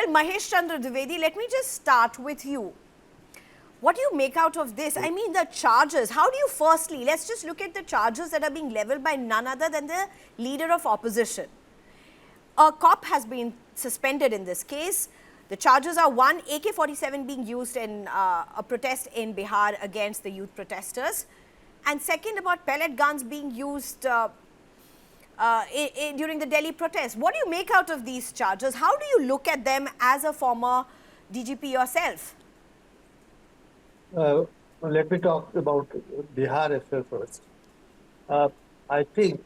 Well, Mahesh Chandra Dwivedi, let me just start with you. What do you make out of this? I mean, the charges. How do you firstly, let's just look at the charges that are being leveled by none other than the leader of opposition. A cop has been suspended in this case. The charges are one, AK-47 being used in a protest in Bihar against the youth protesters. And second, about pellet guns being used during the Delhi protest. What do you make out of these charges? How do you look at them as a former DGP yourself? Let me talk about Bihar affair first. I think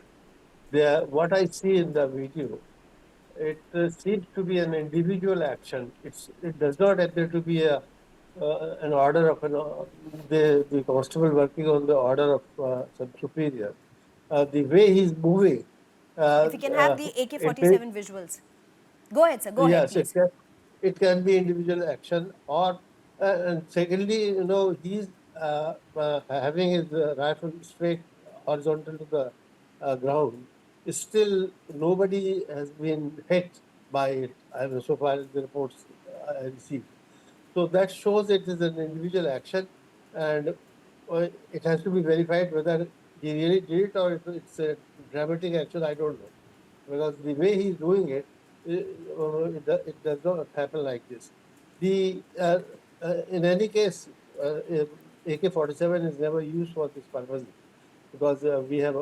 what I see in the video, it seems to be an individual action. It does not appear to be an order of the constable working on the order of some superior. The way he's moving. If you can have the AK-47 visuals. Go ahead, sir. Go ahead, please. It can be individual action, or and secondly, he's having his rifle straight horizontal to the ground. Still, nobody has been hit by it, so far as the reports I received. So that shows it is an individual action, and it has to be verified whether he really did it or it's a dramatic action. I don't know, because the way he's doing it, it does not happen like this. In any case, AK-47 is never used for this purpose, because we have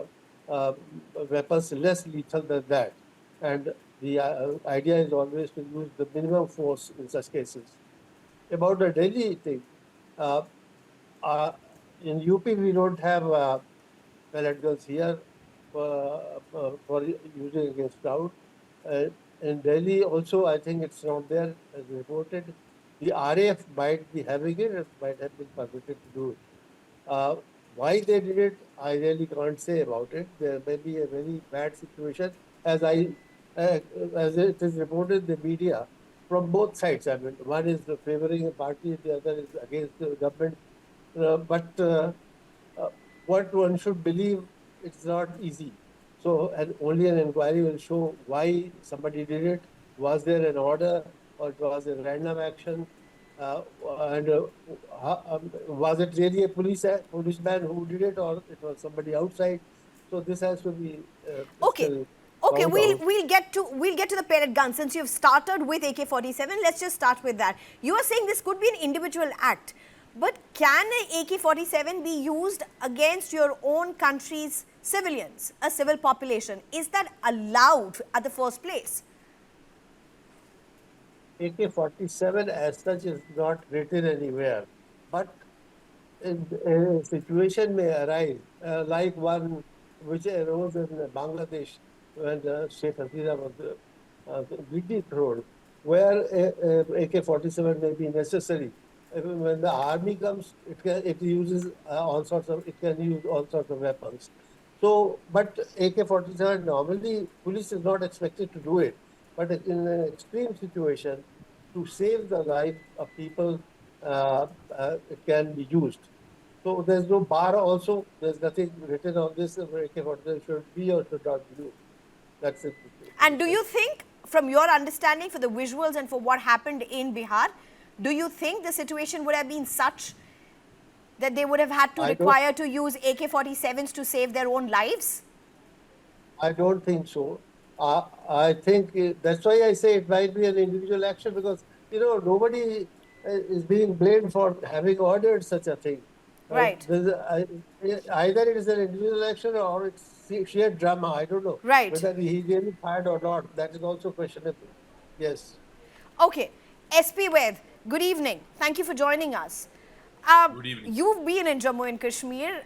weapons less lethal than that, and the idea is always to use the minimum force in such cases. About the Delhi thing, in UP we don't have pellet guns here for using against crowd. In Delhi also, I think it's not there as reported. The RAF might be having it, it might have been permitted to do it. Why they did it, I really can't say about it. There may be a very bad situation, as it is reported in the media from both sides. I mean, one is favoring a party, the other is against the government. But what one should believe, it's not easy. So, and only an inquiry will show why somebody did it. Was there an order, or it was a random action? Was it really a policeman who did it, or it was somebody outside? So this has to be okay. We'll get to the pellet gun. Since you've started with AK-47, let's just start with that. You are saying this could be an individual act, but can an AK-47 be used against your own country's civilians, a civil population? Is that allowed at the first place? AK-47 as such is not written anywhere, but a situation may arise, like one which arose in Bangladesh when Sheikh Hasina was being thrown, where AK-47 may be necessary. When the army comes, it uses all sorts of weapons. So, but AK-47 normally police is not expected to do it, but in an extreme situation, to save the life of people, it can be used. So there's no bar also. There's nothing written on this AK-47 should be or should not be used. That's it. And do you think, from your understanding, for the visuals and for what happened in Bihar, do you think the situation would have been such that they would have had to require to use AK-47s to save their own lives? I don't think so. I think that's why I say it might be an individual action, because, nobody is being blamed for having ordered such a thing. Right. Either it is an individual action or it's sheer drama. I don't know. Right. Whether he really fired or not, that is also questionable. Yes. Okay. SP Ved, good evening. Thank you for joining us. Good evening. You've been in Jammu and Kashmir.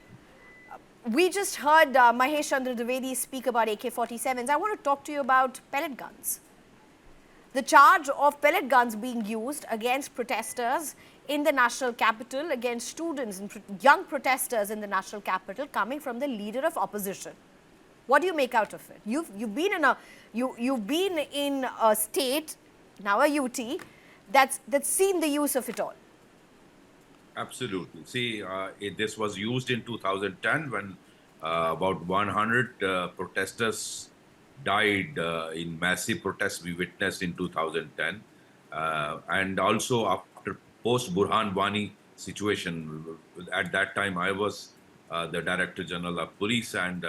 We just heard Mahesh Chandra Dwivedi speak about AK-47s. I want to talk to you about pellet guns. The charge of pellet guns being used against protesters in the national capital, against students and young protesters in the national capital, coming from the leader of opposition. What do you make out of it? You've been in a state, now a UT, that's seen the use of it all. Absolutely. See, this was used in 2010 when about 100 protesters died in massive protests we witnessed in 2010. And also after post Burhan Wani situation, at that time I was the Director General of Police, and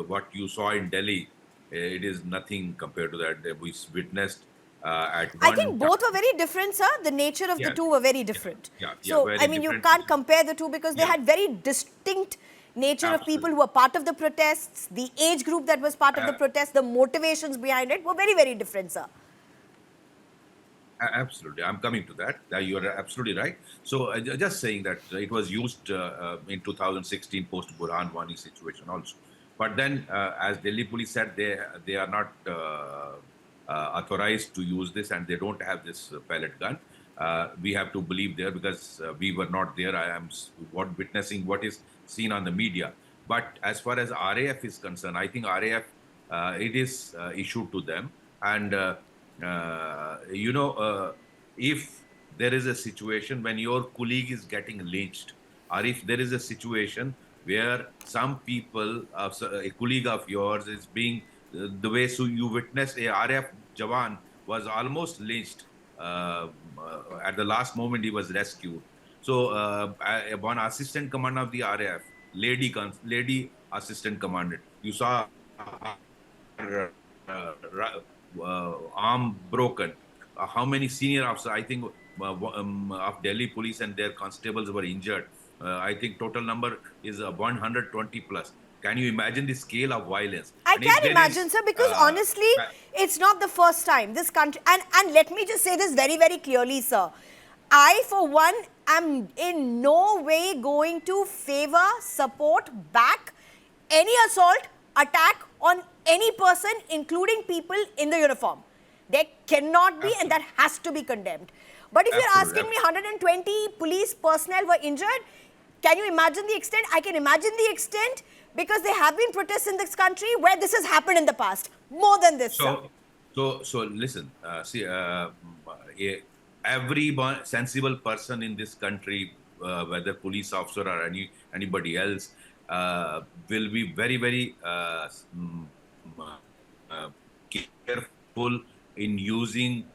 what you saw in Delhi, it is nothing compared to that. We witnessed at I one think time. both were very different, sir. The nature of the Yes, two were very different. yeah, So, very I mean, you different. can't compare the two because they Yeah, had very distinct nature of people absolutely. who were part of the protests, the age group that was part of the Uh, protest, the motivations behind it were very, very different, sir. Absolutely, I'm coming to that. You are absolutely right. So, just saying that it was used in 2016 post Burhan Wani situation also. But then, as Delhi police said, they are not authorized to use this, and they don't have this pellet gun. We have to believe there because we were not there. I am witnessing what is seen on the media. But as far as RAF is concerned, I think RAF it is issued to them, and if there is a situation when your colleague is getting lynched, or if there is a situation where some people, a colleague of yours is being, the way so you witnessed a RF Jawan was almost lynched. At the last moment, he was rescued. So, one assistant commander of the RF, lady assistant commander, you saw her arm broken. How many senior officers, I think, of Delhi police and their constables were injured. I think total number is 120 plus. Can you imagine the scale of violence? I And if can there imagine, is, sir, because honestly, it's not the first time this country, and let me just say this very, very clearly, sir. I, for one, am in no way going to favor, support, back any assault, attack on any person, including people in the uniform. There cannot be, and that has to be condemned. But if you're absolutely, asking me 120 police personnel were injured, can you imagine the extent? I can imagine the extent because there have been protests in this country where this has happened in the past. More than this, sir. So listen. See, every sensible person in this country, whether police officer or anybody else, will be very, very careful in using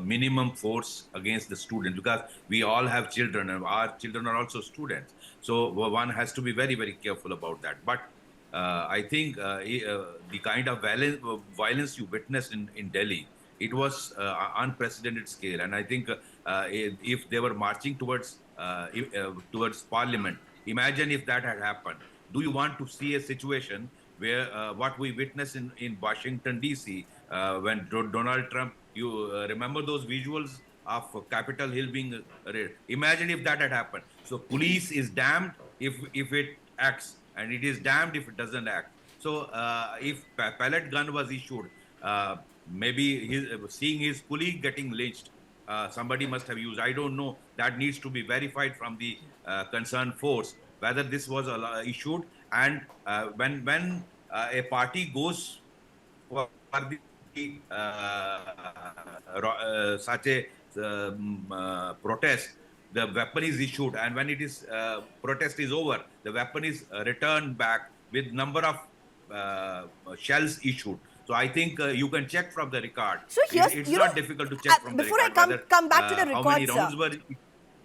minimum force against the students, because we all have children and our children are also students. So one has to be very, very careful about that. But I think the kind of violence you witnessed in Delhi, it was unprecedented scale. And I think if they were marching towards Parliament, imagine if that had happened. Do you want to see a situation where what we witnessed in Washington, D.C., when Donald Trump, you remember those visuals of Capitol Hill being raided? Imagine if that had happened. So police is damned if it acts, and it is damned if it doesn't act. So if pellet gun was issued, maybe seeing his colleague getting lynched, somebody must have used. I don't know. That needs to be verified from the concerned force whether this was issued. And when a party goes for such a protest, the weapon is issued, and when it is protest is over, the weapon is returned back with number of shells issued. So I think you can check from the record. So here's, It's you not know, difficult to check from the before record. I come back to the how many record, rounds sir. were issued.